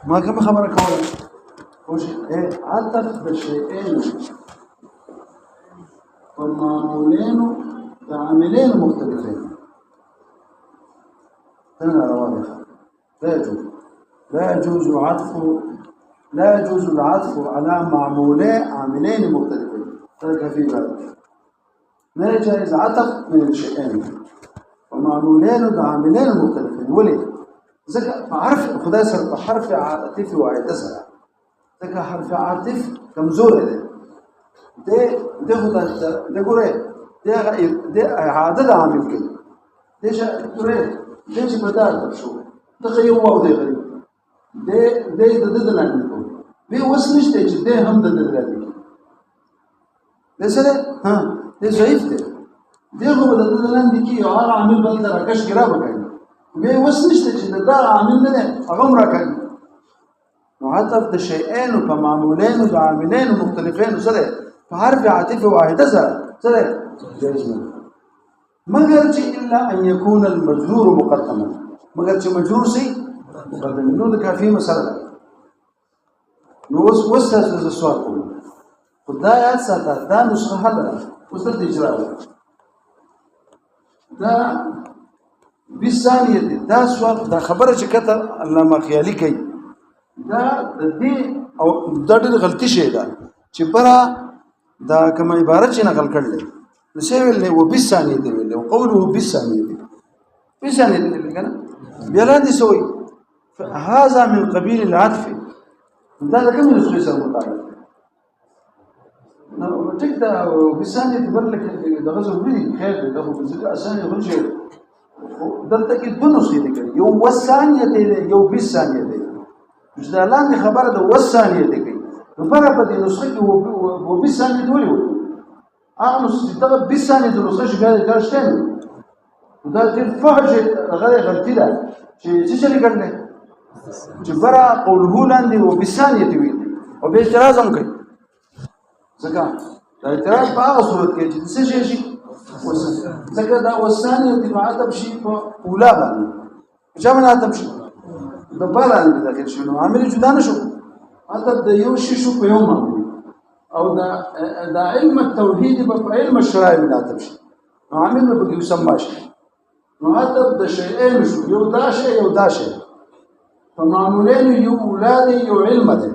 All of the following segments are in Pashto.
ما کوم خبره کوله خوش عطف بشيئين ومعمولين بعاملين مختلفين هنا واضح لا يجوز العطف على معمولين عاملين مختلفين ترك في ذلك لا يجوز عطف من الشيئين ومعمولين بعاملين مختلفين ولي ذكر عرف خدای سره په حرف عاطف واحده سره ذکر حرف عاطف کمزور دی خدای د ګوره د اعاده عامل کوي دغه ګوره دغه بدل شو دغه یو واو دی غریب د لاندې کو به وس نشته چې د هم د لاندې دسره ها د ضعیف دی دغه د لاندې کې یو هغه عامل بل راکش ګرا وکړي به وس نشته چې دا عامل نه دی هغه راکړي معطف د شیئین په معمولین او عاملین مختلفین سره په حرف عاطف واحده سره جائز نه مگر چې الا ان يكون المجرور مقدما مگر چې مجرور سي مقدم نو د کافي مسله نو اوس تاسو سوال کوم خدای ساته دا نسخه حل اوس د اجرا دا 20 ثانیه دا سوال دا خبره چې کته علامه خیالي کوي دا دې او دا ډېر غلطي شي دا چې برا دا کوم عبارت چې نقل کړل نو څه ویل او 20 ثانیه دی ویل او قوله 20 ثانیه دی 20 ثانیه دی کنه بیا لاندې سوې هذا من قبيل العطف دا کوم نسخه سره مطابق نو ټیک دا 20 ثانیه دی ورلکه دغه ضروري خیر دی دغه ځکه اسانه غل شي دلته کې دوه نسخې دي یو وثانیه دی یو 20 ثانیه دی چې دا لاندې خبره د وثانیه دی نو پر په دې نسخه کې و 20 ثانیه دی ویل هغه نسخه چې دغه 20 ثانیه د نسخه شي بیا کارشته دا ډېر فحش غیر غلطی ده چې څه لیکل نه چې برا قوله لاندې و 20 ثانیه دی ویل او به اعتراض هم کوي ځکه دا اعتراض په هغه صورت کې چې څه شي ځکه دا وثانیه دی معطف شي په اوله باندې چې معطف شي د باندې داخل شنو عامل جدا نشو حتی د یو شی شو په یو باندې او دا علم التوحید په علم الشرائع مناسب شي عامل به کې سم شي نو حتی د شیئین شو یو دا شی فمعمولین یو اولاد یو علم ده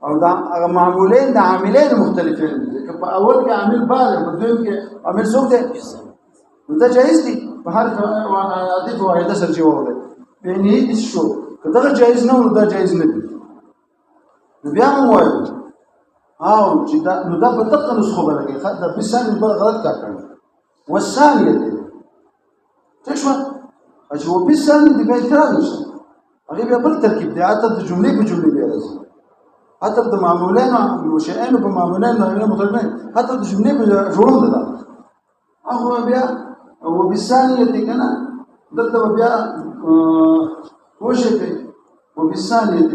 او دا معمولین د عاملین مختلفین دي که په اول کې عامل بالغ په دویم کې عامل څوک دی دا جایز دي په هر عادت واحده سره چې وره به نه دي شو کله جایز نه دا جایز نه دي بیا مو وایو او چې دا نو دا په دقه نسخه باندې دا په ثاني بل غلط کار کوي والثانيه دي تشوا اجو په ثاني دي به اعتراض نشته هغه بیا بل ترکیب دی اته د جملې په جملې بیا راځي حتی د معمولین او شیئین په معمولین نه مطلب حتی د جملې په جوړول ده هغه بیا او په ثانيه دي کنه دلته بیا وشته وبالثانيه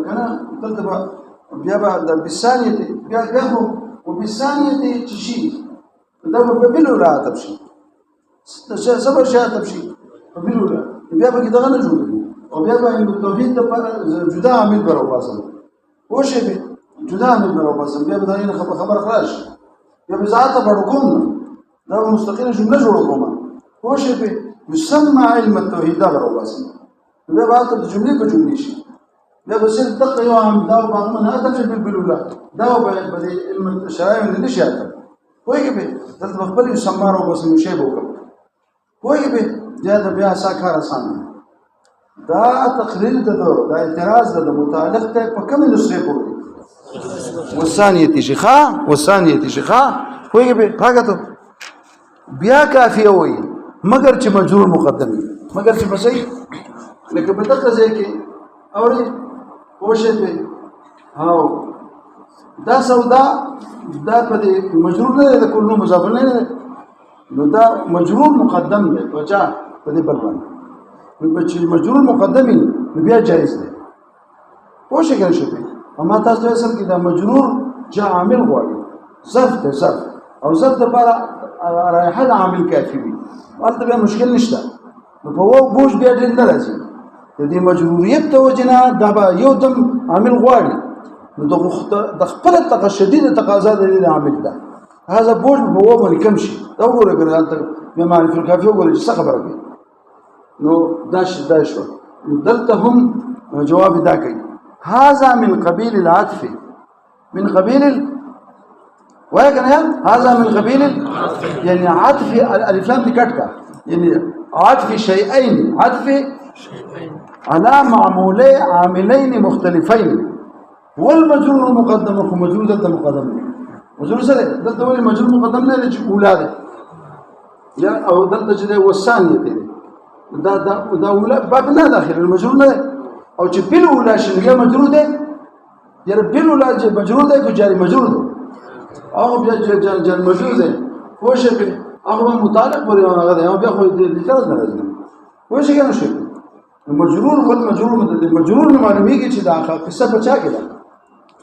كان تلتبع بيابا بالثانيه بياخذ وبالثانيه تشي ده بيلولا تمشي سبب شيء تمشي بيلولا بيابا كده غنى جوړ وبيابا ان التوحيد ده جدا عامل برو باسل وشه جدا عامل برو باسل بيابا ده خبر خلاص بيابا ذات بڑکوم ده مستقله جمله جوړ کوم وشه يسمى علم التوحيد ده برو باسل بیا به د جملې په جملې شي بیا به صرف دقه یو عام دا په من هدا چې بالبلولا دا به علم الشرائع نه نشي اته وایي به دلته خپل سمارو بس نشي وکړي وایي به دا بیا ساکار آسان دا تقریر ده دا اعتراض ده متعلق ته په کومه نسخه پورې والثانيه شيخه وایي به راګه بیا کافی وایي مگر چې مجرور مقدمي مگر چې بسې لکه په دغه ځای کې اوري پوښې په هاو دا سودا دا په مجرور نه ده کله مضاف نه ده نو دا مجرور مقدم دی وجه په دې بل باندې نو چې مجرور مقدمي نو بیا جایز دی پوښې کړئ شي اما تاسو یې سم کې دا مجرور جاء عامل غواړي ظرف او ظرف لپاره رایحه عامل کافي وي ولته به مشکل نشته نو په وو بوج بیا ډېر نه راځي دې مجبوریت ته وجنه دا به یو دم عامل غواړي نو د خپل تقا شدید تقاضا د دې عامل ده هغه بوج په وو باندې کم شي دا وګوره ګرځان ته مې معرفت الکافي وګوره چې څه خبره کوي نو دا شو دلته هم جواب دا کوي هذا من قبيل العطف من قبيل هذا من قبيل يعني عطف الالف لام دي كتكه يعني عطف شيئين عطف على معمولي عاملين مختلفين والمجرور المقدم ومجرور ده مقدم مجرور سره دلته ویل مجرور مقدم نه چې اولاده یا او دلته چې وسانیه دي دا اوله باب نه داخل المجرور نه او چې بل اوله شي یا مجرور ده یا بل اوله چې مجرور ده کو جاری مجرور ده او بیا جار مجرور ده خوش به هغه متعلق پورې هغه ده بیا خو دې لیکل نه راځي خوش کنه شي مجرور والمجرور مجرور معلومیږي چې دا قصه بچا کې ده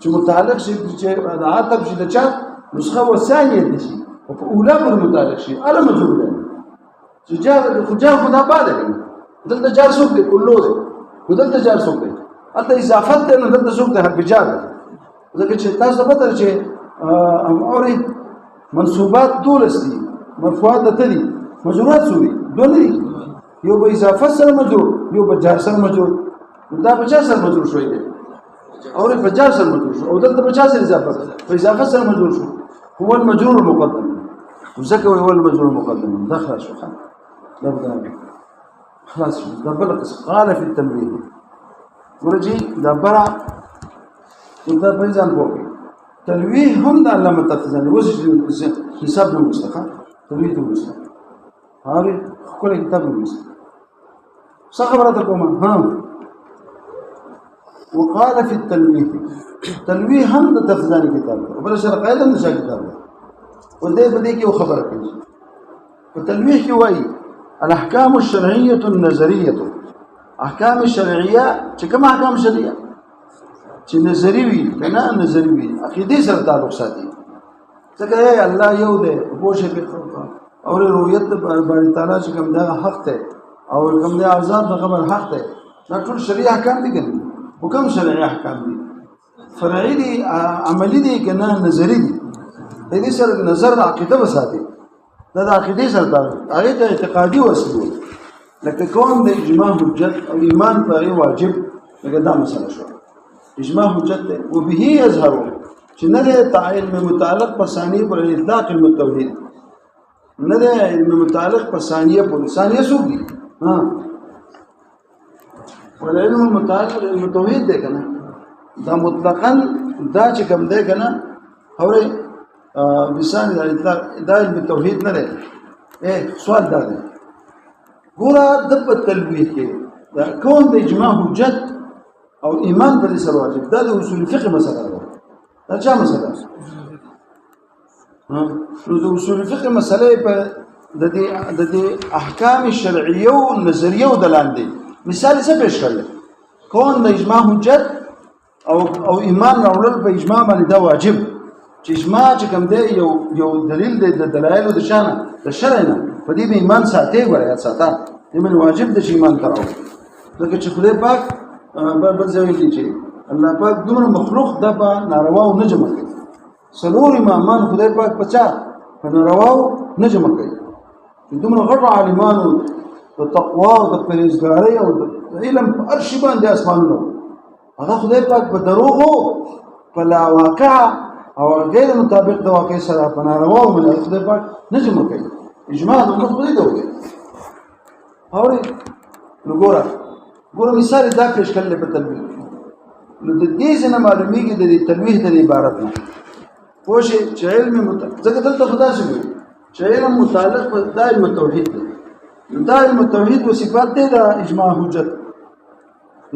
چې متعلق شي چې عاطف شي د چا نسخه وثانيه دي شي او په اوله پر متعلق شي اله مجرور ده چې جار خدا بعد دی دلته جار څوک دی کلو دی دلته جار څوک دی البته اضافت ده نو دلته څوک دی حرف جار ځکه چې تاسو پته چې اوري منصوبات دولستی مرفوعات ته دي مجرورات سوري دول دي یو به اضافه سره مجرور یو به جار سره مجرور دا په جار سره مجرور شوی دی او په جار سره مجرور شو او دلته په جار سره اضافه په اضافه سره مجرور شو هو المجرور المقدم وذكر هو المجرور المقدم دخل شو خلاص ده بلقس قال في التنبيه ورجي ده برا وده بيزان فوقي تنويه هم ده علامه تفضل وش حساب المستقى تنويه المستقى هذه كل كتاب المستقى صخبرتكم ها وقال في التنويه تنويه هم ده تفضل كتاب وبلا شرق ايضا نشا كتاب وده بدي كي خبرك التنويه كي واي الاحكام الشرعيه النظريه احکام شرعیه چې کوم احکام شرعیه چې نظری وي کنه نظری وي عقیده سره تعلق ساتي څنګه الله یو دی پوښې په او رؤیت باندې تعالی چې کوم دا حق ته او کوم دا آزاد خبر حق ته دا ټول شرعي احکام دي کنه حکم شرعي احکام دي فرعي دي عملي دي کنه نظری دي دې سره نظر عقیده وساتي دا د عقیده سره تعلق هغه ته اعتقادي وسلو لکه کوم د اجماع حجت او ایمان پر واجب لکه دا مسله شو اجماع حجت ده او به يظهر چې نه د تعین متعلق په ثانیه پر اطلاق المتوحید نه د متعلق په ثانیه پر ثانیه سو دي ها ولعلم المتعلق المتوحید ده کنه دا مطلقاً دا چې کوم ده کنه اوره بسان د اطلاق دا المتوحید نه ده سوال دا ده ګوره د په تلویح کې دا کون د اجماع حجت او ایمان په سر واجب دا د اصول فقه مسله ده دا چا مسله ده نو د اصول فقه مسله په د دې احکام شرعیه او نظریه او دلاندې مثال څه پیش کړل کون د اجماع حجت او ایمان راوړل په اجماع باندې دا واجب چې اجماع چې کوم دی یو دلیل دی د دلایل د شانه د شرع نه په دې ایمان ساتي غواړي ساته ایمان واجب د ایمان کراو ځکه چې خدای پاک بل ځای کې چې الله پاک دومره مخلوق د په ناروا او نه جمع کوي سلور امامان خدای پاک پچا په ناروا او نه جمع کوي دومره غټ عالمانو د تقوا او د پرهیزګارۍ او د علم په هر شي باندې اسمانونو هغه خدای پاک په دروغو په لا واقع او غیر مطابق د واقع سره په ناروا او نه خدای پاک نه جمع کوي اجماع د امت خدای دی اوري نو ګوره مثال دا پیش کړل په تلویح نو د دې څخه معلومیږي د تلویح د عبارت نه پوښي چې علم ځکه دلته خدای شوی چې علم متعلق په دائم توحید دی دائم توحید او صفات دی د اجماع حجت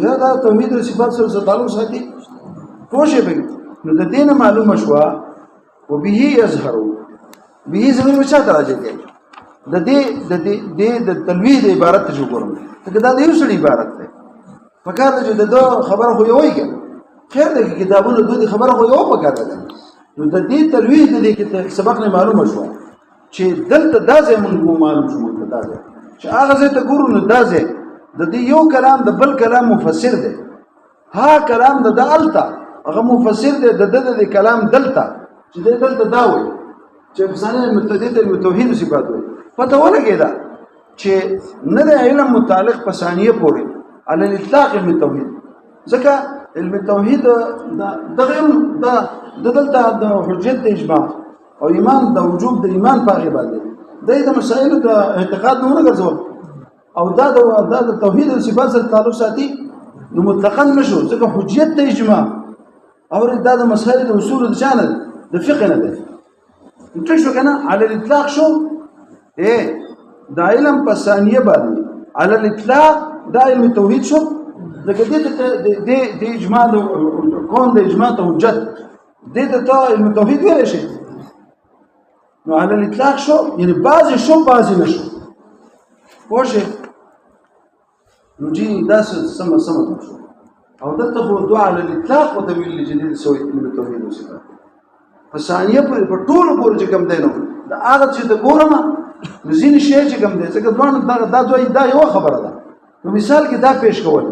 یا دا توحید او صفات سره تعلق ساتي پوښي به نو د دې نه معلومه شو او به یظهر به زمين بچا راځي د دې د تلویح د عبارت ته وګورم ته دا د یو څه عبارت ده فکر دې د خبره خو یو وایي خیر دې کتابونو د خبره خو یو پکار ده نو د دې تلویح د دې سبق نه معلومه شو چې دلته دا ځای مونږ معلوم شو دا ځای چې هغه ځای ته ګورو نو دا ځای د دې یو کلام د بل کلام مفسر دی ها کلام د التا هغه مفسر دی د د کلام دلته چې د دلته دا وایي چې افسانه متعدد توحید صفات وایي پته ولګېده چې نه د علم متعلق په ثانیه پورې على الاطلاق علم توحید ځکه علم توحید د دلته د حجت د اجماع او ایمان د وجوب د ایمان په هغه باندې د مسائل د اعتقاد نه ورګرځول او دا د توحید او صفات سره تعلق ساتي نو مطلقاً نشو ځکه حجت د اجماع او دا د مسائل د اصول د شانه د فقه نه ده انت شو کنه على الاطلاق شو دا علم په ثانیه باندې على الاطلاق دا علم توحید شو لکه د اجماع د کون د اجماع ته حجت د علم توحید ویل شي نو على الاطلاق شو یعنی بعضی شو بعضی نشو پوښه نو جی دا سم شو او دلته خو دعا على الاطلاق او تمویل جدید سوی علم توحید او صفات په ثانیه په ټولو پورې چې کوم دی نو دا هغه چې د ګورم ځینې شی چې کوم دی ځکه دا یو خبره ده نو مثال کې دا پیش کول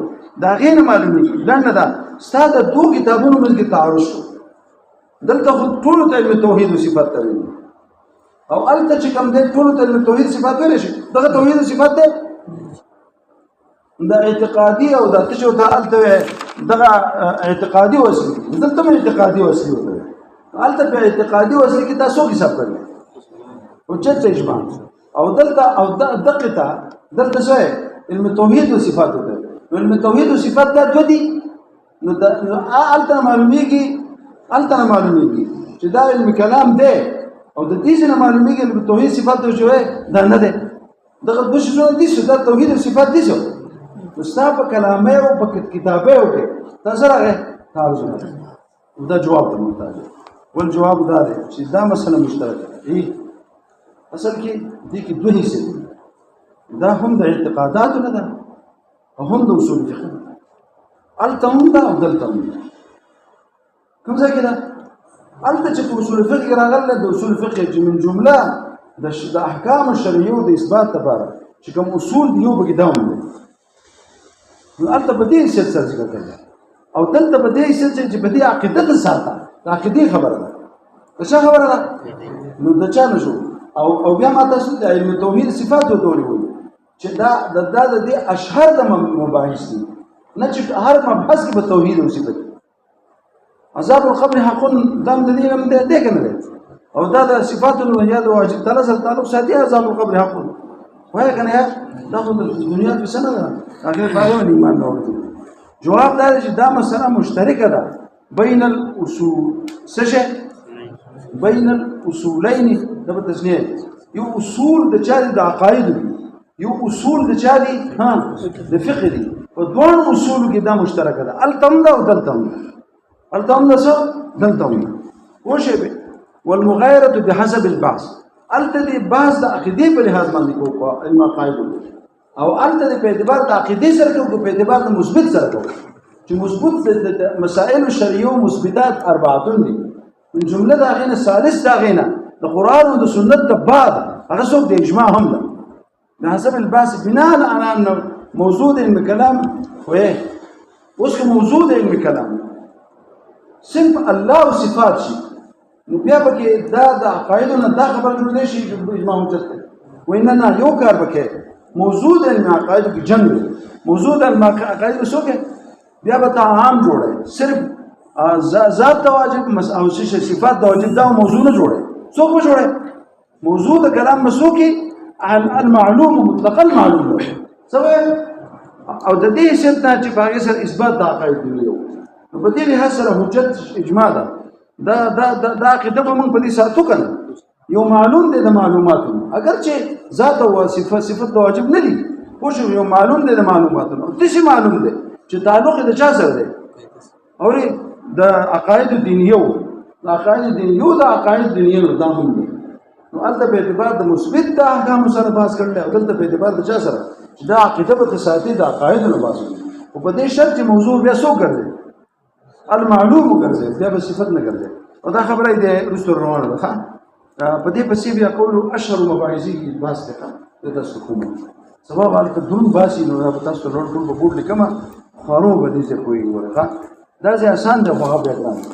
دا غیر معلومي لنډه ده ستاسو د دوه کتابونو منځ کې تعارض شو دلته خو ټول علم توحید او صفات ته او الته چې کوم دی ټول علم توحید صفات ویل شي دغه توحید او صفات ده دا اعتقادي او دا چې ته الته دغه اعتقادي وسیله دلته اعتقادي وسیله ده الته په اعتقادي وسیله کې تاسو حساب کړئ حجت اجماع او دلته او دقته دلته څه علم توحید او صفات ده علم توحید او صفات دا دوه دي نو الته معلومیږي چې دا علم کلام ده او د دې څخه معلومیږي علم توحید صفات ته شوی دا نه ده دغه د شنو دي چې دا توحید او صفات دي څه مستاپ کلامه او په کتابه او کې تاسو راغی تاسو دا جواب ته محتاج والجواب دا دی چې دا مسله مشترکه ده اصل کې دې کې دوه حصے دي دا هم د اعتقادات نه ده او هم د اصول فقه التم دا او دلتم کوم ځای کې ده الته چې په اصول فقه راغله د اصول فقه چې من جمله د احکام شرعیو د اثبات لپاره چې کوم اصول دی یو بګی داوم دي نو الته په دې سلسله ذکر کړل او دلته په دې سلسله چې په دې عقیده ساته عقیده خبره ده څه خبره ده نو د چا نشو او بیا ما تاسو د علم توحید صفات وګورئ چې دا د دې اشهر د مباحث دي نه چې هر مبحث کې په توحید او صفات عذاب القبر حق دم د دې هم ده کنه او دا د صفات الوهیات واجب تعلق ساتي عذاب القبر حق وای کنه دا خو د دنیا په سنه ده هغه باور ایمان نه ورته جواب دا چې دا مسله مشترکه ده بین الاصول سشه بین الاصولین د تسنیه یو اصول د چاري د عقاید دي یو اصول د چاري د فقه دي په دوه اصول کې دا مشترکه ده التم ده او دلتم التم ده څه دلتم وشه به والمغايره بحسب البعض الته بعض د عقیده په لحاظ باندې کو علم عقاید او الته په اعتبار د عقیده سره کو په اعتبار د مثبت سره کو چې مثبت د مسائل شرعیه مثبتات اربعه دي من جمله دا غینه ثالث دا غینه د قران او د سنت د بعد هغه څوک د اجماع هم ده بحسب الباس بناء على انه موجود علم كلام وإيه واسم موجود علم كلام صرف الله صفات شي نو بیا پکې دا د عقایدونو دا خبره نه شي چې اجماع حجت ده وینه یو کار پکې موجود علم عقاید کې جنگ موجود علم عقاید څوک بیا به عام جوړه صرف ذات واجب او صفات د واجب دا موضوع نه جوړه څوک جوړه موضوع د کلام مسوکي المعلوم مطلقا معلوم ده سوي او د دې شرط چې باغ سره اثبات د عقاید دی نو په دې لحاظ سره حجت اجماع ده دا عقیده به موږ په دې ساتو کنه یو معلوم دی د معلوماتو اگر چې ذات او صفت د واجب نه دي خو یو معلوم دی د معلوماتو د څه معلوم دی چې تعلق د چا سره دی او د عقاید دینیو د عقاید دینیو د هم دي نو البته په اعتبار د مثبت د احکام سره باز کړل او دلته په اعتبار د چا سره چې دا عقیده به ساتي د عقاید نه باز او په دې شرط چې موضوع بیا څو کړل المعلوم ګرځي بیا به صفت نه ګرځي او دا خبره دې رسول روانه ده په دې پسې بیا کولو اشهر مباحثي کې بحث ده د تاسو کوم سبب هلته درون باسي نو دا به تاسو ټول په بورډ لیکمه خورو به دې څه کوي ورغه دا ځای آسان دی خو هغه بیا ګران دی